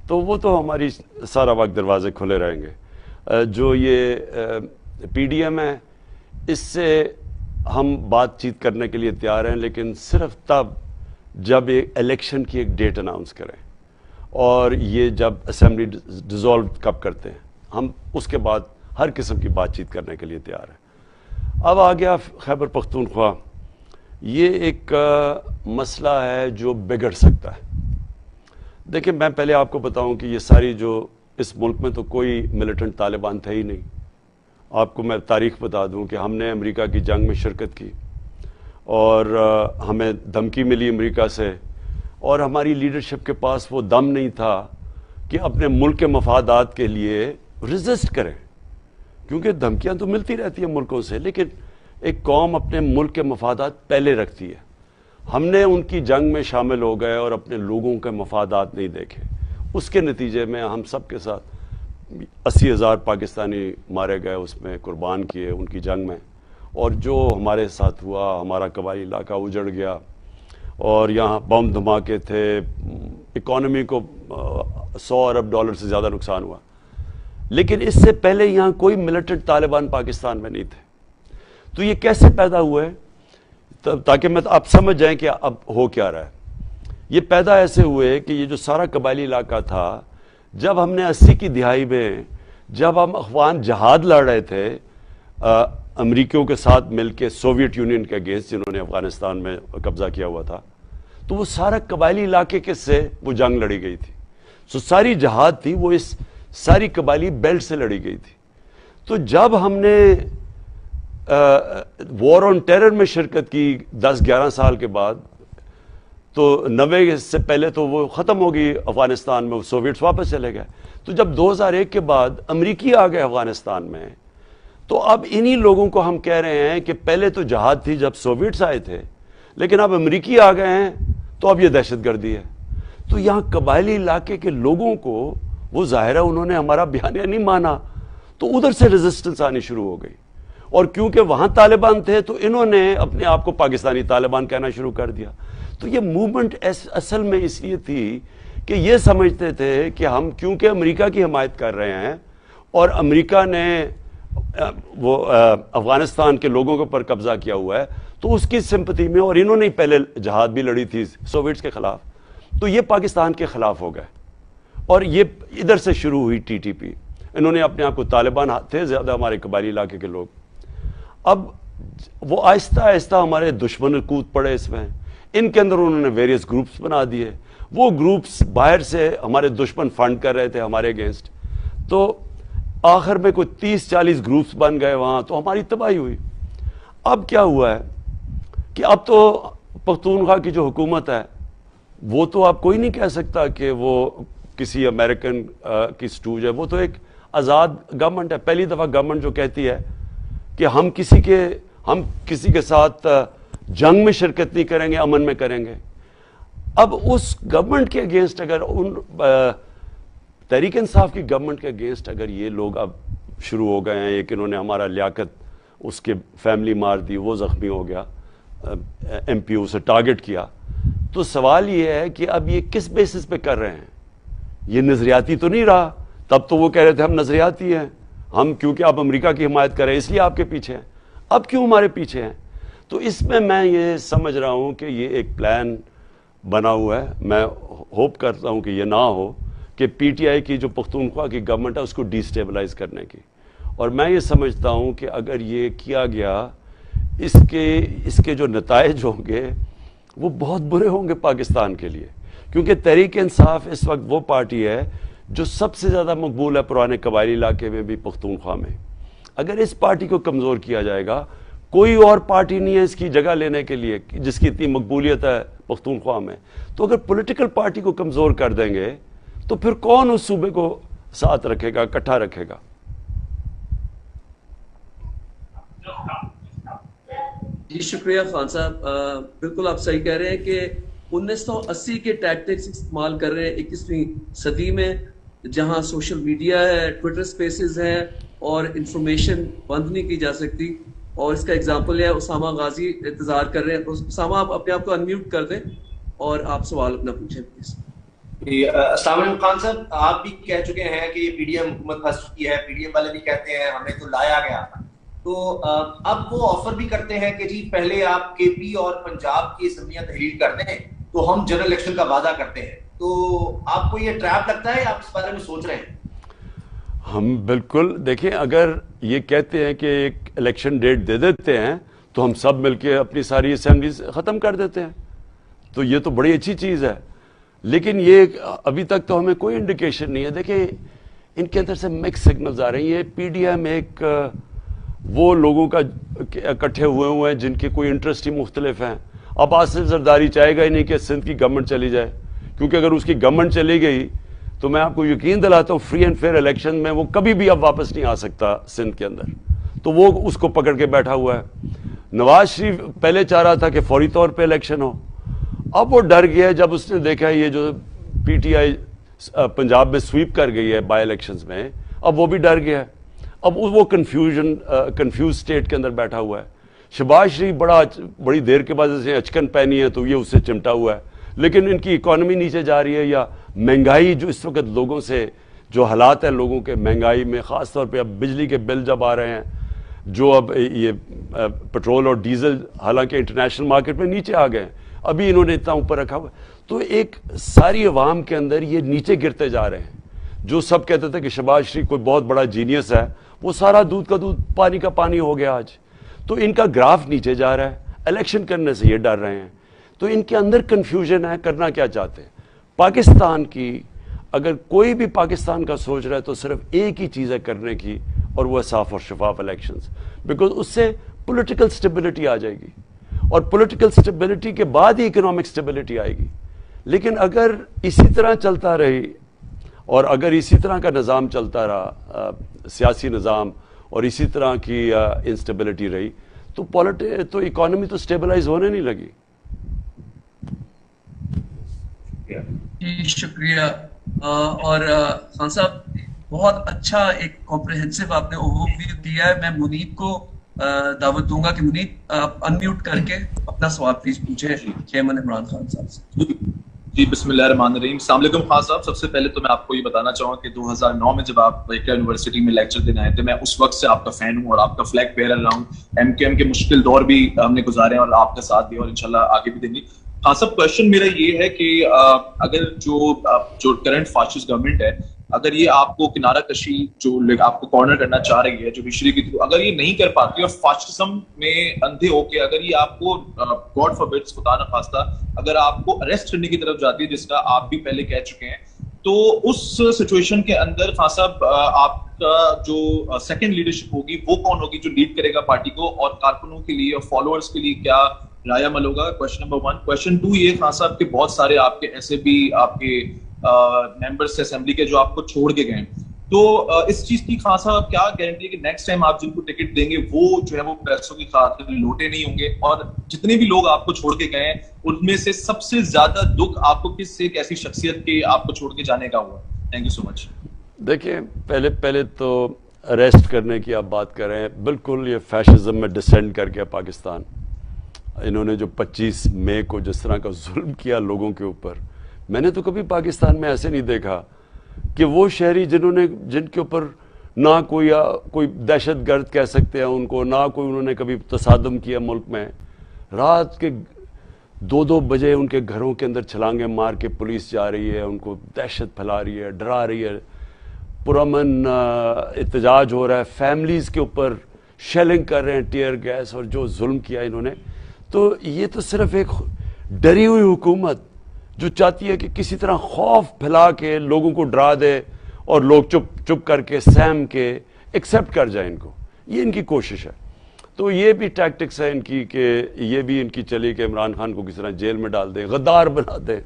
تو وہ تو ہماری سارا وقت دروازے کھلے رہیں گے۔ جو یہ پی ڈی ایم ہے اس سے ہم بات چیت کرنے کے لیے تیار ہیں، لیکن صرف تب جب ایک الیکشن کی ایک ڈیٹ اناؤنس کریں، اور یہ جب اسمبلی ڈیزالو کب کرتے ہیں، ہم اس کے بعد ہر قسم کی بات چیت کرنے کے لیے تیار ہیں۔ اب آ گیا خیبر پختونخوا، یہ ایک مسئلہ ہے جو بگڑ سکتا ہے۔ دیکھیں، میں پہلے آپ کو بتاؤں کہ یہ ساری جو اس ملک میں تو کوئی ملیٹنٹ طالبان تھے ہی نہیں۔ آپ کو میں تاریخ بتا دوں کہ ہم نے امریکہ کی جنگ میں شرکت کی اور ہمیں دھمکی ملی امریکہ سے، اور ہماری لیڈرشپ کے پاس وہ دم نہیں تھا کہ اپنے ملک کے مفادات کے لیے ریزسٹ کریں، کیونکہ دھمکیاں تو ملتی رہتی ہیں ملکوں سے، لیکن ایک قوم اپنے ملک کے مفادات پہلے رکھتی ہے۔ ہم نے ان کی جنگ میں شامل ہو گئے اور اپنے لوگوں کے مفادات نہیں دیکھے، اس کے نتیجے میں ہم سب کے ساتھ 80,000 پاکستانی مارے گئے، اس میں قربان کیے ان کی جنگ میں، اور جو ہمارے ساتھ ہوا، ہمارا قبائلی علاقہ اجڑ گیا اور یہاں بم دھماکے تھے، اکانومی کو $100 ارب سے زیادہ نقصان ہوا۔ لیکن اس سے پہلے یہاں کوئی ملیٹنٹ طالبان پاکستان میں نہیں تھے۔ تو یہ کیسے پیدا ہوئے، تاکہ میں آپ سمجھ جائیں کہ اب ہو کیا رہا ہے۔ یہ پیدا ایسے ہوئے کہ یہ جو سارا قبائلی علاقہ تھا، جب ہم نے 80 کی دہائی میں جب ہم افغان جہاد لڑ رہے تھے امریکیوں کے ساتھ مل کے سوویت یونین کے اگینسٹ جنہوں نے افغانستان میں قبضہ کیا ہوا تھا، تو وہ سارا قبائلی علاقے کے سے وہ جنگ لڑی گئی تھی. سو ساری جہاد تھی وہ اس ساری قبائلی بیلٹ سے لڑی گئی تھی. تو جب ہم نے وار آن ٹیرر میں شرکت کی 10-11 سال کے بعد، تو 90 سے پہلے تو وہ ختم ہو گئی افغانستان میں، سوویٹس واپس چلے گئے. تو جب 2001 کے بعد امریکی آ گئے افغانستان میں، تو اب انہی لوگوں کو ہم کہہ رہے ہیں کہ پہلے تو جہاد تھی جب سوویٹس آئے تھے، لیکن اب امریکی آ گئے ہیں تو اب یہ دہشت گردی ہے. تو یہاں قبائلی علاقے کے لوگوں کو وہ ظاہر ہے انہوں نے ہمارا بیانیہ نہیں مانا، تو ادھر سے ریزسٹنس آنی شروع ہو گئی. اور کیونکہ وہاں طالبان تھے تو انہوں نے اپنے آپ کو پاکستانی طالبان کہنا شروع کر دیا. تو یہ موومنٹ اصل میں اس لیے تھی کہ یہ سمجھتے تھے کہ ہم کیونکہ امریکہ کی حمایت کر رہے ہیں اور امریکہ نے وہ افغانستان کے لوگوں کے اوپر قبضہ کیا ہوا ہے، تو اس کی سمپتی میں، اور انہوں نے پہلے جہاد بھی لڑی تھی سوویٹس کے خلاف، تو یہ پاکستان کے خلاف ہو گئے. اور یہ ادھر سے شروع ہوئی ٹی ٹی پی. انہوں نے اپنے آپ کو طالبان تھے زیادہ ہمارے قبائلی علاقے کے لوگ. اب وہ آہستہ آہستہ ہمارے دشمن کود پڑے اس میں، ان کے اندر انہوں نے ویریس گروپس بنا دیے. وہ گروپس باہر سے ہمارے دشمن فنڈ کر رہے تھے ہمارے اگینسٹ. تو آخر میں کوئی 30-40 گروپس بن گئے وہاں، تو ہماری تباہی ہوئی. اب کیا ہوا ہے کہ اب تو پختونخوا کی جو حکومت ہے وہ تو آپ کوئی نہیں کہہ سکتا کہ وہ کسی امریکن کی سٹوج ہے. وہ تو ایک آزاد گورنمنٹ ہے. پہلی دفعہ گورنمنٹ جو کہتی ہے کہ ہم کسی کے ساتھ جنگ میں شرکت نہیں کریں گے، امن میں کریں گے. اب اس گورنمنٹ کے اگینسٹ اگر ان تحریک انصاف کی گورنمنٹ کے اگینسٹ اگر یہ لوگ اب شروع ہو گئے ہیں کہ انہوں نے ہمارا لیاقت اس کے فیملی مار دی، وہ زخمی ہو گیا، ایم پی او سے ٹارگٹ کیا، تو سوال یہ ہے کہ اب یہ کس بیسس پہ کر رہے ہیں؟ یہ نظریاتی تو نہیں رہا. تب تو وہ کہہ رہے تھے ہم نظریاتی ہیں، ہم کیونکہ آپ امریکہ کی حمایت کریں اس لیے آپ کے پیچھے ہیں. اب کیوں ہمارے پیچھے ہیں؟ تو اس میں یہ سمجھ رہا ہوں کہ یہ ایک پلان بنا ہوا ہے. میں ہوپ کرتا ہوں کہ یہ نہ ہو کہ پی ٹی آئی کی جو پختونخوا کی گورنمنٹ ہے اس کو ڈی سٹیبلائز کرنے کی. اور میں یہ سمجھتا ہوں کہ اگر یہ کیا گیا، اس کے جو نتائج ہوں گے وہ بہت برے ہوں گے پاکستان کے لیے. کیونکہ تحریک انصاف اس وقت وہ پارٹی ہے جو سب سے زیادہ مقبول ہے پرانے قبائلی علاقے میں بھی، پختونخوا میں. اگر اس پارٹی کو کمزور کیا جائے گا، کوئی اور پارٹی نہیں ہے اس کی جگہ لینے کے لیے جس کی اتنی مقبولیت ہے پختونخوا میں. تو اگر پولیٹیکل پارٹی کو کمزور کر دیں گے تو پھر کون اس صوبے کو ساتھ رکھے گا، اکٹھا رکھے گا؟ جی شکریہ خان صاحب. بالکل آپ صحیح کہہ رہے ہیں کہ 1980 کے ٹیکٹکس استعمال کر رہے ہیں 21ویں صدی میں، جہاں سوشل میڈیا ہے، ٹویٹر سپیسز ہیں اور انفارمیشن بند نہیں کی جا سکتی. اور اس کا ایگزامپل ہے اسامہ غازی انتظار کر رہے ہیں. اسامہ آپ اپنے آپ کو انمیوٹ کر دیں اور آپ سوال اپنا پوچھیں پلیز. السلام علیکم خان صاحب. آپ بھی کہہ چکے ہیں کہ یہ پی ڈی ایم حکومت پھنس چکی ہے، پی ڈی ایم والے بھی کہتے ہیں ہمیں تو لایا گیا. تو اب وہ آفر بھی کرتے ہیں کہ جی پہلے آپ کے پی اور پنجاب کی اسمبلیاں تحلیل کر دیں تو ہم جنرل الیکشن کا وعدہ کرتے ہیں. تو آپ کو یہ ٹریپ لگتا ہے یا آپ اس بارے میں سوچ رہے ہیں؟ ہم بالکل دیکھیں، اگر یہ کہتے ہیں کہ ایک الیکشن ڈیٹ دے دیتے ہیں تو ہم سب مل کے اپنی ساری اسمبلیز ختم کر دیتے ہیں، تو یہ تو بڑی اچھی چیز ہے. لیکن یہ ابھی تک تو ہمیں کوئی انڈیکیشن نہیں ہے. دیکھیں ان کے اندر سے مکس سگنلز آ رہی ہیں. پی ڈی ایم ایک وہ لوگوں کا اکٹھے ہوئے ہیں جن کے کوئی انٹرسٹ ہی مختلف ہیں. اب آصف زرداری چاہے گا ہی نہیں کہ سندھ کی گورنمنٹ چلی جائے، کیونکہ اگر اس کی گورنمنٹ چلی گئی تو میں آپ کو یقین دلاتا ہوں فری اینڈ فیئر الیکشن میں وہ کبھی بھی اب واپس نہیں آ سکتا سندھ کے اندر. تو وہ اس کو پکڑ کے بیٹھا ہوا ہے. نواز شریف پہلے چاہ رہا تھا کہ فوری طور پہ الیکشن ہو، اب وہ ڈر گیا جب اس نے دیکھا یہ جو پی ٹی آئی پنجاب میں سویپ کر گئی ہے بائی الیکشنز میں، اب وہ بھی ڈر گیا ہے. اب وہ کنفیوز اسٹیٹ کے اندر بیٹھا ہوا ہے. شہباز شریف بڑی دیر کے بعد جیسے اچکن پہنی ہے تو یہ اس سے چمٹا ہوا ہے، لیکن ان کی اکانومی نیچے جا رہی ہے، یا مہنگائی جو اس وقت لوگوں سے جو حالات ہیں لوگوں کے مہنگائی میں، خاص طور پہ اب بجلی کے بل جب آ رہے ہیں، جو اب یہ پٹرول اور ڈیزل حالانکہ انٹرنیشنل مارکیٹ میں نیچے آ گئے ہیں، ابھی انہوں نے اتنا اوپر رکھا ہوا ہے. تو ایک ساری عوام کے اندر یہ نیچے گرتے جا رہے ہیں. جو سب کہتے تھے کہ شہباز شریف کوئی بہت بڑا جینیس ہے, وہ سارا دودھ کا دودھ پانی کا پانی ہو گیا آج. تو ان کا گراف نیچے جا رہا ہے. الیکشن کرنے سے یہ ڈر رہے ہیں. تو ان کے اندر کنفیوژن ہے, کرنا کیا چاہتے ہیں. پاکستان کی اگر کوئی بھی پاکستان کا سوچ رہا ہے تو صرف ایک ہی چیز ہے کرنے کی, اور وہ ہے صاف اور شفاف الیکشنز. بیکاز اس سے پولیٹیکل سٹیبلٹی آ جائے گی, اور پولیٹیکل سٹیبلٹی کے بعد ہی اکنامک سٹیبلٹی آئے گی. لیکن اگر اسی طرح چلتا رہی, اور اگر اسی طرح کا نظام چلتا رہا, سیاسی نظام, اور اسی طرح کی انسٹیبلٹی رہی, تو اکانومی تو سٹیبلائز ہونے نہیں لگی. شکریہ. اور خان صاحب بہت اچھا ایک کمپریہنسو آپ نے اوور ویو دیا ہے. میں منیب کو دعوت دوں گا کہ منیب آپ انمیوٹ کر کے اپنا سوال پلیز پوچھیں چیئرمین عمران خان صاحب سے. جی بسم اللہ الرحمن الرحیم. السلام علیکم خان صاحب. سب سے پہلے تو میں آپ کو یہ بتانا چاہوں گا کہ 2009 میں جب آپ بیکر یونیورسٹی میں لیکچر دینے آئے تھے, میں اس وقت سے آپ کا فین ہوں اور آپ کا فلیگ بیئرر رہا ہوں. ایم کیو ایم کے مشکل دور بھی ہم نے گزارے ہیں اور آپ کا ساتھ دیا, اور انشاءاللہ آگے بھی دیں گے. خان صاحب کوشچن میرا یہ ہے کہ اگر جو کرنٹ فاسسٹ گورنمنٹ ہے, اگر یہ آپ کو کنارہ کشی جو آپ کو کارنر کرنا چاہ رہی ہے جوڈیشری کے تھرو, اگر یہ نہیں کر پاتی اور فاسسزم میں اندھے ہو کے اگر یہ آپ کو گاڈ فاربڈ خدا نہ خواستہ اگر آپ کو اریسٹ کرنے کی طرف جاتی ہے, جس کا آپ بھی پہلے کہہ چکے ہیں, تو اس سچویشن کے اندر خان صاحب آپ کا جو سیکنڈ لیڈرشپ ہوگی وہ کون ہوگی جو لیڈ کرے گا پارٹی کو, اور کارکنوں کے لیے اور فالوورز کے لیے کیا رائے عمل ہوگا؟ Question number 1. کوشچن 2 یہ خان صاحب کہ بہت سارے آپ کے ایسے بھی آپ کے ممبرس اسمبلی کے جو آپ کو چھوڑ کے گئے, تو اس چیز کی خان صاحب کیا گارنٹی ہے کہ نیکسٹ ٹائم آپ جن کو ٹکٹ دیں گے وہ جو ہے وہ پیسوں کی خاطر لوٹے نہیں ہوں گے؟ اور جتنے بھی لوگ آپ کو چھوڑ کے گئے ہیں ان میں سے سب سے زیادہ دکھ آپ کو کس سے, ایک ایسی شخصیت کے آپ کو چھوڑ کے جانے کا ہوا؟ تھینک یو سو مچ. دیکھیں پہلے تو اریسٹ کرنے کی آپ بات کر رہے ہیں, بالکل یہ فیشزم میں ڈسینڈ کر گیا پاکستان. انہوں نے جو 25 مئی کو جس طرح کا ظلم کیا لوگوں کے اوپر, میں نے تو کبھی پاکستان میں ایسے نہیں دیکھا کہ وہ شہری جن کے اوپر نہ کوئی دہشت گرد کہہ سکتے ہیں ان کو, نہ کوئی انہوں نے کبھی تصادم کیا ملک میں, رات کے 2 بجے ان کے گھروں کے اندر چھلانگیں مار کے پولیس جا رہی ہے, ان کو دہشت پھیلا رہی ہے, ڈرا رہی ہے, پرامن احتجاج ہو رہا ہے, فیملیز کے اوپر شیلنگ کر رہے ہیں, ٹیئر گیس, اور جو ظلم کیا انہوں نے. تو یہ تو صرف ایک ڈری ہوئی حکومت جو چاہتی ہے کہ کسی طرح خوف پھیلا کے لوگوں کو ڈرا دے اور لوگ چپ کر کے سہم کے ایکسیپٹ کر جائیں ان کو, یہ ان کی کوشش ہے. تو یہ بھی ٹیکٹکس ہے ان کی کہ یہ بھی ان کی چلی کہ عمران خان کو کسی طرح جیل میں ڈال دیں, غدار بنا دیں,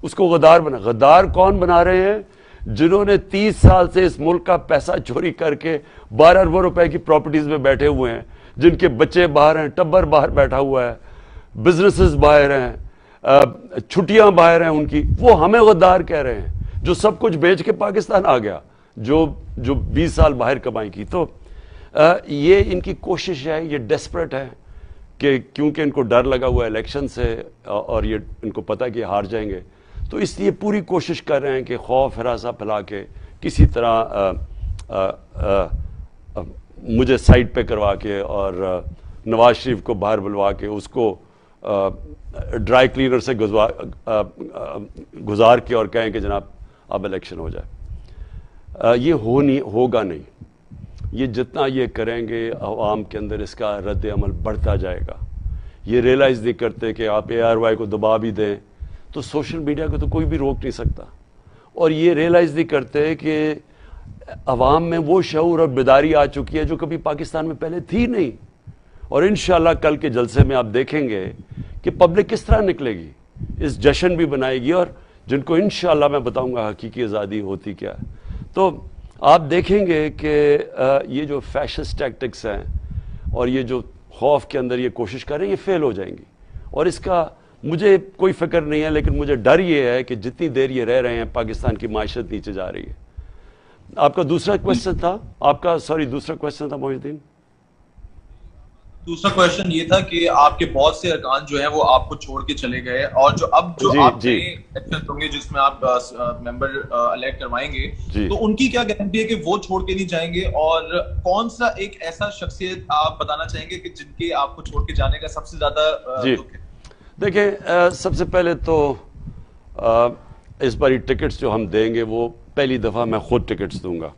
اس کو غدار کون بنا رہے ہیں؟ جنہوں نے 30 سال سے اس ملک کا پیسہ چوری کر کے 12 ارب روپے کی پراپرٹیز میں بیٹھے ہوئے ہیں, جن کے بچے باہر ہیں, ٹبر باہر بیٹھا ہوا ہے, بزنسز باہر ہیں, چھٹیاں باہر ہیں ان کی, وہ ہمیں غدار کہہ رہے ہیں جو سب کچھ بیچ کے پاکستان آ گیا, جو 20 سال باہر کمائی کی. تو یہ ان کی کوشش ہے, یہ ڈیسپریٹ ہے کہ کیونکہ ان کو ڈر لگا ہوا ہے الیکشن سے, اور یہ ان کو پتہ کہ ہار جائیں گے, تو اس لیے پوری کوشش کر رہے ہیں کہ خوف ہراساں پھیلا کے کسی طرح مجھے سائٹ پہ کروا کے اور نواز شریف کو باہر بلوا کے اس کو ڈرائی کلینر سے گزار کے اور کہیں کہ جناب اب الیکشن ہو جائے. یہ ہوگا نہیں. یہ جتنا یہ کریں گے عوام کے اندر اس کا رد عمل بڑھتا جائے گا. یہ ریئلائز نہیں کرتے کہ آپ ARY کو دبا بھی دیں تو سوشل میڈیا کو تو کوئی بھی روک نہیں سکتا, اور یہ ریئلائز نہیں کرتے کہ عوام میں وہ شعور اور بیداری آ چکی ہے جو کبھی پاکستان میں پہلے تھی نہیں. اور انشاءاللہ کل کے جلسے میں آپ دیکھیں گے کہ پبلک کس طرح نکلے گی, اس جشن بھی بنائے گی, اور جن کو انشاءاللہ میں بتاؤں گا حقیقی آزادی ہوتی کیا ہے. تو آپ دیکھیں گے کہ یہ جو فیشسٹ ٹیکٹکس ہیں اور یہ جو خوف کے اندر یہ کوشش کر رہے ہیں, یہ فیل ہو جائیں گی. اور اس کا مجھے کوئی فکر نہیں ہے, لیکن مجھے ڈر یہ ہے کہ جتنی دیر یہ رہ رہے ہیں پاکستان کی معیشت نیچے جا رہی ہے. آپ کا دوسرا کویسچن تھا, دوسرا کویسچن تھا محی الدین. دوسرا کویشچن یہ تھا کہ آپ کے بہت سے ارکان جو ہیں وہ آپ کو چھوڑ کے چلے گئے, اور جو اب جو آپ الیکشن ہوں گے جس میں آپ ممبر الیکٹ کروائیں گے, تو ان کی کیا گارنٹی ہے کہ وہ چھوڑ کے نہیں جائیں گے؟ اور کون سا ایک ایسا شخصیت آپ بتانا چاہیں گے کہ جن کے آپ کو چھوڑ کے جانے کا سب سے زیادہ دکھ ہے؟ دیکھیں, سب سے پہلے تو اس باری ٹکٹس جو ہم دیں گے وہ پہلی دفعہ میں خود ٹکٹس دوں گا.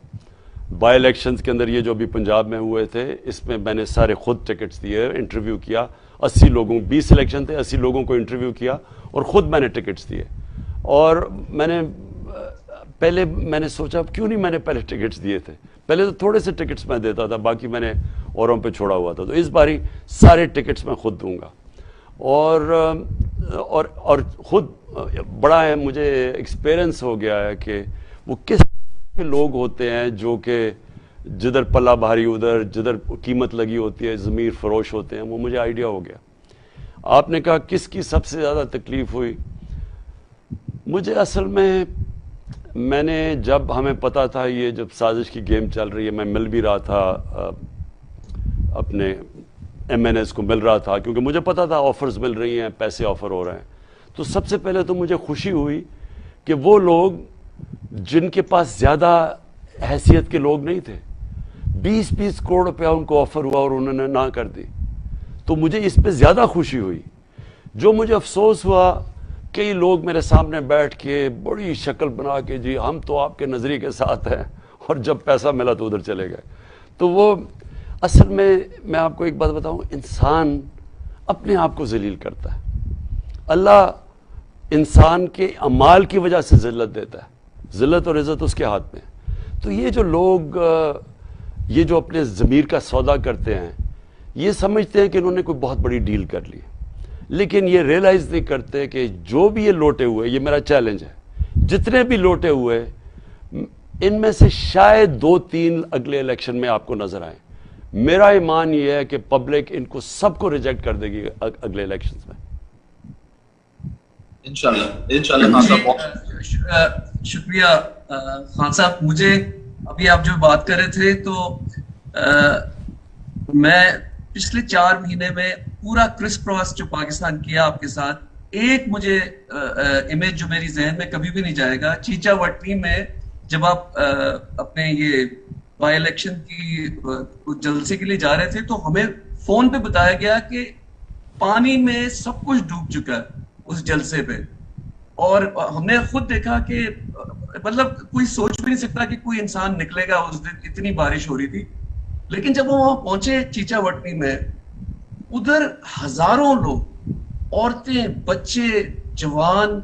بائی الیکشنز کے اندر یہ جو ابھی پنجاب میں ہوئے تھے اس میں میں نے سارے خود ٹکٹس دیے, انٹرویو کیا 80 لوگوں, 20 الیکشن تھے, 80 لوگوں کو انٹرویو کیا اور خود میں نے ٹکٹس دیے. اور پہلے میں نے سوچا کیوں نہیں میں نے پہلے ٹکٹس دیے تھے, پہلے تو تھوڑے سے ٹکٹس میں دیتا تھا, باقی میں نے اوروں پہ چھوڑا ہوا تھا. تو اس باری سارے ٹکٹس میں خود دوں گا. اور خود بڑا ہے, مجھے ایکسپیرئنس ہو گیا ہے کہ وہ کس لوگ ہوتے ہیں جو کہ جدھر پلہ بھاری ادھر, جدھر قیمت لگی ہوتی ہے ضمیر فروش ہوتے ہیں, وہ مجھے آئیڈیا ہو گیا. آپ نے کہا کس کی سب سے زیادہ تکلیف ہوئی؟ مجھے اصل میں نے جب ہمیں پتا تھا یہ جب سازش کی گیم چل رہی ہے, میں مل بھی رہا تھا اپنے ایم این ایس کو مل رہا تھا کیونکہ مجھے پتا تھا آفرز مل رہی ہیں, پیسے آفر ہو رہے ہیں. تو سب سے پہلے تو مجھے خوشی ہوئی کہ وہ لوگ جن کے پاس زیادہ حیثیت کے لوگ نہیں تھے, 20-20 کروڑ روپیہ ان کو آفر ہوا اور انہوں نے نہ کر دی. تو مجھے اس پہ زیادہ خوشی ہوئی. جو مجھے افسوس ہوا, کئی لوگ میرے سامنے بیٹھ کے بڑی شکل بنا کے جی ہم تو آپ کے نظریے کے ساتھ ہیں, اور جب پیسہ ملا تو ادھر چلے گئے. تو وہ اصل میں آپ کو ایک بات بتاؤں, انسان اپنے آپ کو ذلیل کرتا ہے, اللہ انسان کے اعمال کی وجہ سے ذلت دیتا ہے, ذلت اور عزت اس کے ہاتھ میں. تو یہ جو لوگ یہ جو اپنے ضمیر کا سودا کرتے ہیں, یہ سمجھتے ہیں کہ انہوں نے کوئی بہت بڑی ڈیل کر لی, لیکن یہ ریئلائز نہیں کرتے کہ جو بھی یہ لوٹے ہوئے, یہ میرا چیلنج ہے, جتنے بھی لوٹے ہوئے ان میں سے شاید 2-3 اگلے الیکشن میں آپ کو نظر آئیں. میرا ایمان یہ ہے کہ پبلک ان کو سب کو ریجیکٹ کر دے گی اگلے الیکشنز میں انشاءاللہ. شکریہ خان صاحب. مجھے ابھی آپ جو بات کر رہے تھے تو میں پچھلے 4 مہینے میں پورا کرس کراس جو پاکستان کیا آپ کے ساتھ, ایک مجھے امیج جو میری ذہن میں کبھی بھی نہیں جائے گا, چیچا وٹنی میں جب آپ اپنے یہ بائی الیکشن کی جلسے کے لیے جا رہے تھے تو ہمیں فون پہ بتایا گیا کہ پانی میں سب کچھ ڈوب چکا ہے اس جلسے پہ, اور ہم نے خود دیکھا کہ مطلب کوئی سوچ بھی نہیں سکتا کہ کوئی انسان نکلے گا اس دن, اتنی بارش ہو رہی تھی. لیکن جب وہ وہاں پہنچے چیچا وٹنی میں, ادھر ہزاروں لوگ, عورتیں, بچے, جوان,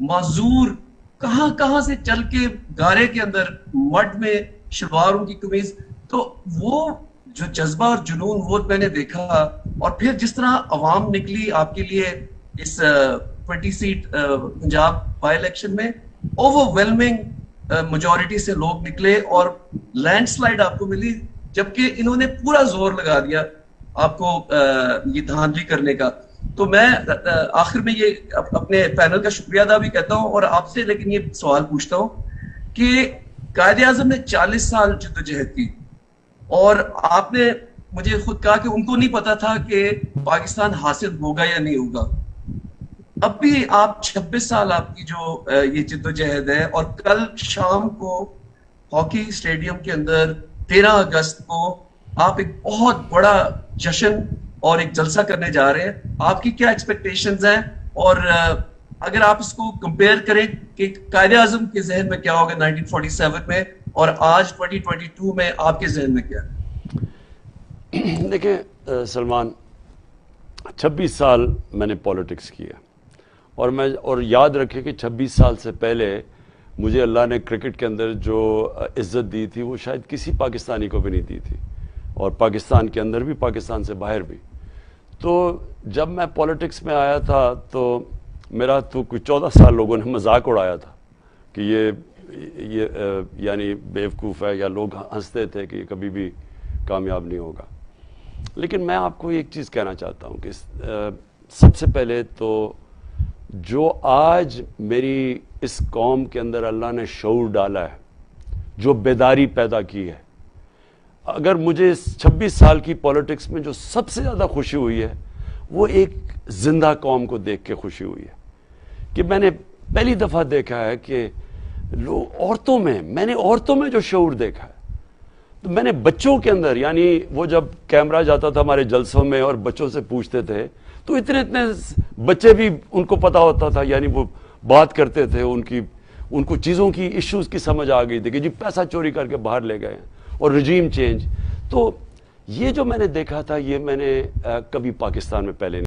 معذور, کہاں سے چل کے گارے کے اندر مڈ میں شلواروں کی قمیض. تو وہ جو جذبہ اور جنون وہ میں نے دیکھا, اور پھر جس طرح عوام نکلی آپ کے لیے اس 20 سیٹ پنجاب بائی الیکشن میں, اوور ویلمنگ میجورٹی سے لوگ نکلے اور لینڈ سلائیڈ آپ کو ملی, جبکہ انہوں نے پورا زور لگا دیا آپ کو یہ دھاندلی کرنے کا. تو میں آخر میں یہ اپنے پینل کا شکریہ ادا بھی کہتا ہوں اور آپ سے لیکن یہ سوال پوچھتا ہوں کہ قائد اعظم نے 40 سال جدوجہد کی, اور آپ نے مجھے خود کہا کہ ان کو نہیں پتا تھا کہ پاکستان حاصل ہوگا یا نہیں ہوگا. اب بھی آپ 26 سال آپ کی جو یہ جدوجہد ہے, اور کل شام کو ہاکی اسٹیڈیم کے اندر 13 اگست کو آپ ایک بہت بڑا جشن اور ایک جلسہ کرنے جا رہے ہیں. آپ کی کیا ایکسپیکٹیشنز ہیں, اور اگر آپ اس کو کمپیئر کریں کہ قائد اعظم کے ذہن میں کیا ہوگا 1947 میں اور آج 2022 میں آپ کے ذہن میں کیا ہے؟ دیکھیں سلمان, 26 سال میں نے پولیٹکس کیا, اور یاد رکھیں کہ 26 سال سے پہلے مجھے اللہ نے کرکٹ کے اندر جو عزت دی تھی وہ شاید کسی پاکستانی کو بھی نہیں دی تھی, اور پاکستان کے اندر بھی پاکستان سے باہر بھی. تو جب میں پولیٹکس میں آیا تھا تو میرا تو کوئی 14 سال لوگوں نے مذاق اڑایا تھا کہ یہ یعنی بیوقوف ہے, یا لوگ ہنستے تھے کہ یہ کبھی بھی کامیاب نہیں ہوگا. لیکن میں آپ کو ایک چیز کہنا چاہتا ہوں کہ سب سے پہلے تو جو آج میری اس قوم کے اندر اللہ نے شعور ڈالا ہے, جو بیداری پیدا کی ہے, اگر مجھے اس 26 سال کی پولیٹکس میں جو سب سے زیادہ خوشی ہوئی ہے وہ ایک زندہ قوم کو دیکھ کے خوشی ہوئی ہے کہ میں نے پہلی دفعہ دیکھا ہے کہ میں نے عورتوں میں جو شعور دیکھا ہے. تو میں نے بچوں کے اندر, یعنی وہ جب کیمرہ جاتا تھا ہمارے جلسوں میں اور بچوں سے پوچھتے تھے تو اتنے بچے بھی ان کو پتا ہوتا تھا, یعنی وہ بات کرتے تھے ان کو چیزوں کی ایشوز کی سمجھ آ گئی تھی کہ جی پیسہ چوری کر کے باہر لے گئے اور رجیم چینج. تو یہ جو میں نے دیکھا تھا یہ میں نے کبھی پاکستان میں پہلے